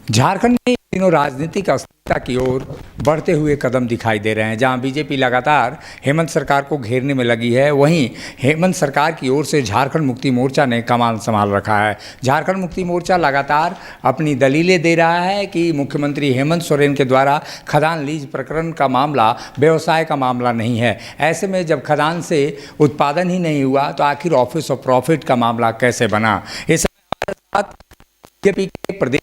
झारखंड में इन दिनों राजनीतिक अस्थिरता की ओर बढ़ते हुए कदम दिखाई दे रहे हैं। जहां बीजेपी लगातार हेमंत सरकार को घेरने में लगी है, वहीं हेमंत सरकार की ओर से झारखंड मुक्ति मोर्चा ने कमान संभाल रखा है। झारखंड मुक्ति मोर्चा लगातार अपनी दलीलें दे रहा है कि मुख्यमंत्री हेमंत सोरेन के द्वारा खदान लीज प्रकरण का मामला व्यवसाय का मामला नहीं है। ऐसे में जब खदान से उत्पादन ही नहीं हुआ तो आखिर ऑफिस ऑफ प्रॉफिट का मामला कैसे बना। इस साथ बीजेपी के प्रदेश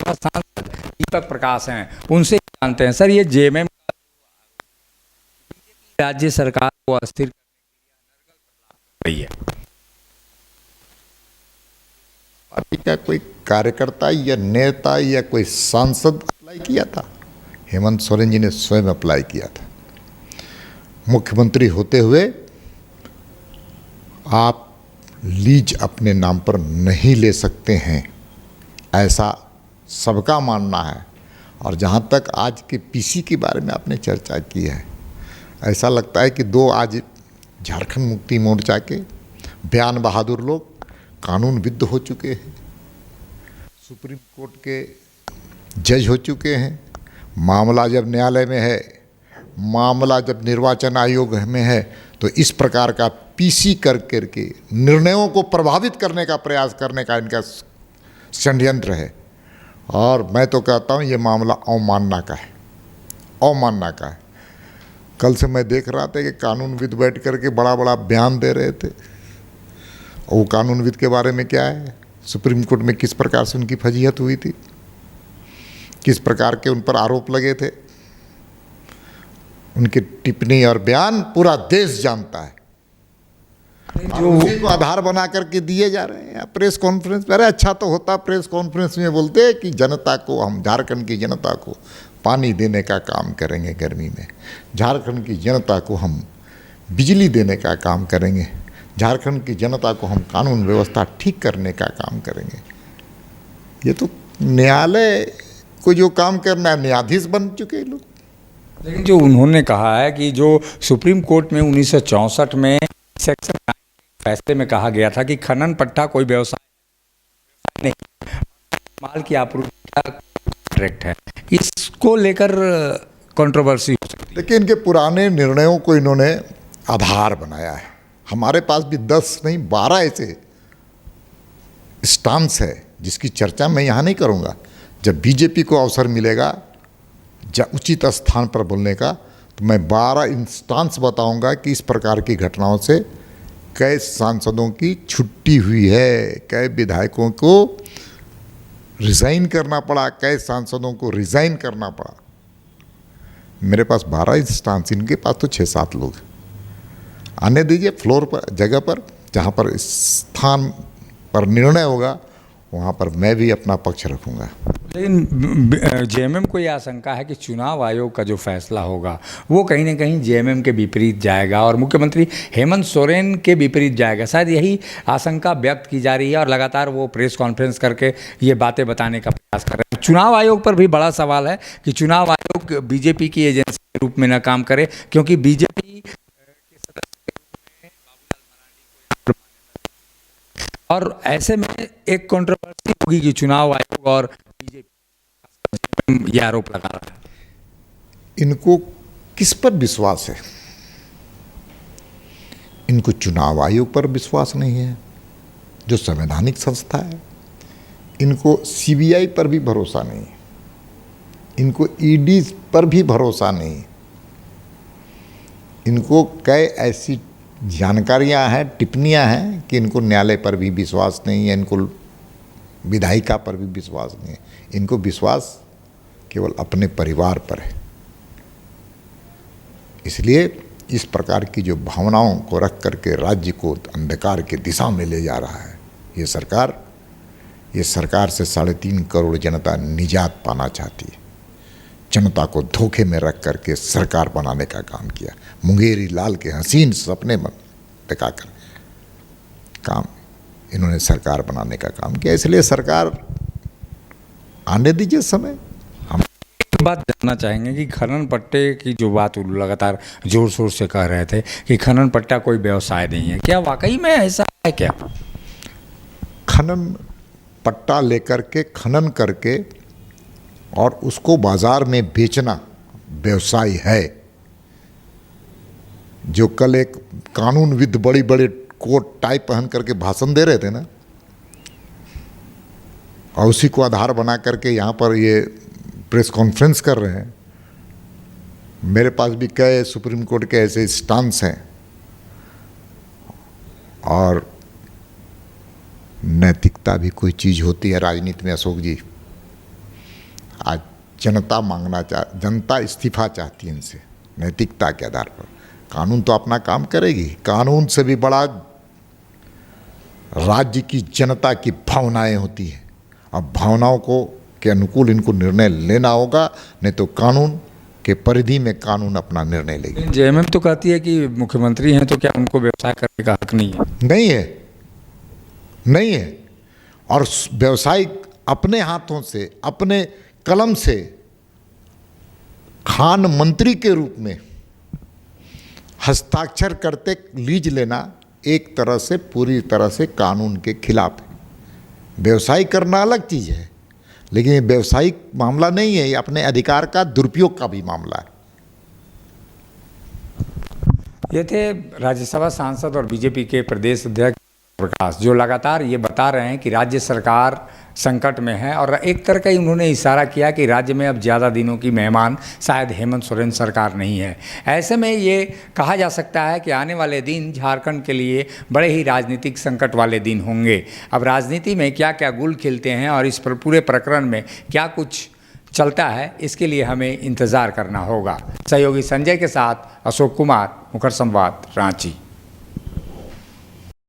और सांसद दीपक प्रकाश हैं, उनसे जानते हैं। सर, ये जेएमएम राज्य सरकार को अस्थिर करने के लिए है, पार्टी का कोई कार्यकर्ता या नेता या कोई सांसद अप्लाई किया था? हेमंत सोरेन जी ने स्वयं अप्लाई किया था। मुख्यमंत्री होते हुए आप लीज अपने नाम पर नहीं ले सकते हैं, ऐसा सबका मानना है। और जहाँ तक आज के पीसी के बारे में आपने चर्चा की है, ऐसा लगता है कि दो आज झारखंड मुक्ति मोर्चा के बयान बहादुर लोग कानून विद्ध हो चुके हैं, सुप्रीम कोर्ट के जज हो चुके हैं। मामला जब न्यायालय में है, मामला जब निर्वाचन आयोग में है, तो इस प्रकार का पीसी कर करके निर्णयों को प्रभावित करने का प्रयास करने का इनका षड्यंत्र है। और मैं तो कहता हूँ ये मामला अवमानना का है, अवमानना का है। कल से मैं देख रहा था कि कानूनविद बैठ करके बड़ा बड़ा बयान दे रहे थे। और वो कानूनविद के बारे में क्या है, सुप्रीम कोर्ट में किस प्रकार से उनकी फजीहत हुई थी, किस प्रकार के उन पर आरोप लगे थे, उनकी टिप्पणी और बयान पूरा देश जानता है। जो उसी को आधार बना करके दिए जा रहे हैं प्रेस कॉन्फ्रेंस। अरे अच्छा तो होता प्रेस कॉन्फ्रेंस में बोलते कि जनता को, हम झारखंड की जनता को पानी देने का काम करेंगे गर्मी में, झारखंड की जनता को हम बिजली देने का काम करेंगे, झारखंड की जनता को हम कानून व्यवस्था ठीक करने का काम करेंगे। ये तो न्यायालय को जो काम करना है, न्यायाधीश बन चुके हैं लोग। लेकिन जो उन्होंने कहा है कि जो सुप्रीम कोर्ट में 1964 में सेक्शन फैसले में कहा गया था कि खनन पट्टा कोई व्यवसाय नहीं, माल की आपूर्ति का कॉन्ट्रैक्ट है, इसको लेकर कंट्रोवर्सी हो सकती है। लेकिन इनके पुराने निर्णयों को इन्होंने आधार बनाया है। हमारे पास भी 10 नहीं 12 ऐसे स्टांस है जिसकी चर्चा मैं यहाँ नहीं करूँगा। जब बीजेपी को अवसर मिलेगा उचित स्थान पर बोलने का, तो मैं 12 इंस्टांस बताऊंगा कि इस प्रकार की घटनाओं से कई सांसदों की छुट्टी हुई है, कई विधायकों को रिज़ाइन करना पड़ा, कई सांसदों को रिज़ाइन करना पड़ा। मेरे पास 12 इंस्टांस, इनके पास तो 6-7 लोग। आने दीजिए फ्लोर पर, जगह पर, जहाँ पर स्थान पर निर्णय होगा, वहाँ पर मैं भी अपना पक्ष रखूँगा। लेकिन जेएमएम को यह आशंका है कि चुनाव आयोग का जो फैसला होगा वो कहीं ना कहीं जेएमएम के विपरीत जाएगा और मुख्यमंत्री हेमंत सोरेन के विपरीत जाएगा। शायद यही आशंका व्यक्त की जा रही है और लगातार वो प्रेस कॉन्फ्रेंस करके ये बातें बताने का प्रयास कर रहे हैं। चुनाव आयोग पर भी बड़ा सवाल है कि चुनाव आयोग बीजेपी की एजेंसी के रूप में न काम करे, क्योंकि बीजेपी के सदस्य और ऐसे में एक कंट्रोवर्सी होगी कि चुनाव आयोग और बीजेपी ये आरोप लगा रहा है। इनको किस पर विश्वास है? इनको चुनाव आयोग पर विश्वास नहीं है जो संवैधानिक संस्था है, इनको सीबीआई पर भी भरोसा नहीं है, इनको ईडी पर भी भरोसा नहीं, इनको कई ऐसी जानकारियां हैं, टिप्पणियां हैं कि इनको न्यायालय पर भी विश्वास नहीं है, इनको विधायिका पर भी विश्वास नहीं है, इनको विश्वास केवल अपने परिवार पर है। इसलिए इस प्रकार की जो भावनाओं को रख करके राज्य को अंधकार की दिशा में ले जा रहा है ये सरकार से 3.5 करोड़ जनता निजात पाना चाहती है। जनता को धोखे में रख करके सरकार बनाने का काम किया, मुंगेरी लाल के हसीन सपने में टिकाकर काम इन्होंने सरकार बनाने का काम किया। इसलिए सरकार आने दीजिए समय। हम बात जानना चाहेंगे कि खनन पट्टे की जो बात लगातार जोर शोर से कह रहे थे कि खनन पट्टा कोई व्यवसाय नहीं है, क्या वाकई में ऐसा है? क्या खनन पट्टा लेकर के खनन करके और उसको बाजार में बेचना व्यवसाय है। जो कल एक कानूनविद बड़ी बड़ी कोट टाई पहन करके भाषण दे रहे थे ना, और उसी को आधार बना करके यहाँ पर ये प्रेस कॉन्फ्रेंस कर रहे हैं। मेरे पास भी कई सुप्रीम कोर्ट के ऐसे स्टांस हैं। और नैतिकता भी कोई चीज़ होती है राजनीति में अशोक जी। आज जनता इस्तीफा चाहती है इनसे नैतिकता के आधार पर। कानून तो अपना काम करेगी, कानून से भी बड़ा राज्य की जनता की भावनाएं होती हैं। अब भावनाओं को के अनुकूल इनको निर्णय लेना होगा, नहीं तो कानून के परिधि में कानून अपना निर्णय लेगी। जेएमएम तो कहती है कि मुख्यमंत्री हैं तो क्या उनको व्यवसाय करने का हक नहीं है? नहीं है, नहीं है। और व्यवसायिक अपने हाथों से, अपने कलम से खान मंत्री के रूप में हस्ताक्षर करते लीज लेना एक तरह से पूरी तरह से कानून के खिलाफ है। व्यवसाय करना अलग चीज़ है, लेकिन ये व्यवसायिक मामला नहीं है, ये अपने अधिकार का दुरुपयोग का भी मामला है। ये थे राज्यसभा सांसद और बीजेपी के प्रदेश अध्यक्ष प्रकाश, जो लगातार ये बता रहे हैं कि राज्य सरकार संकट में है। और एक तरह का ही उन्होंने इशारा किया कि राज्य में अब ज़्यादा दिनों की मेहमान शायद हेमंत सोरेन सरकार नहीं है। ऐसे में ये कहा जा सकता है कि आने वाले दिन झारखंड के लिए बड़े ही राजनीतिक संकट वाले दिन होंगे। अब राजनीति में क्या क्या गुल खिलते हैं और इस पर पूरे प्रकरण में क्या कुछ चलता है, इसके लिए हमें इंतज़ार करना होगा। सहयोगी संजय के साथ अशोक कुमार, मुखर संवाद, Ranchi.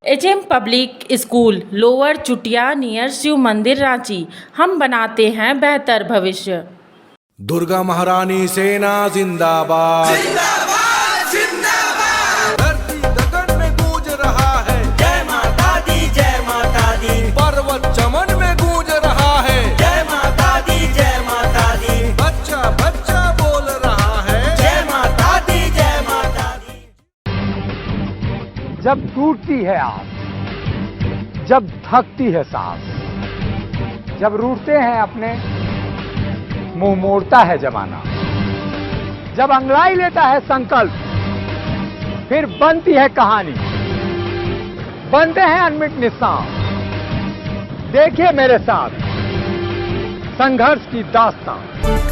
HM public school, lower Chutia near Shiv मंदिर, रांची। हम बनाते हैं बेहतर भविष्य। दुर्गा महारानी सेना जिंदाबाद, जिंदाबाद जिंदाबाद। धरती गगन में गूंज रहा है जय माता दी, जय माता दी। पर्वत चमन में गूंज रहा है जय माता दी, जय माता दी। बच्चा बच्चा बोल रहा है जय माता दी, जय माता दी। जब टूटती है आस, जब थकती है सांस, जब रूठते हैं अपने, मुंह मोड़ता है जमाना, जब अंगड़ाई लेता है संकल्प, फिर बनती है कहानी, बनते हैं अनमिट निशान। देखिए मेरे साथ संघर्ष की दास्तान।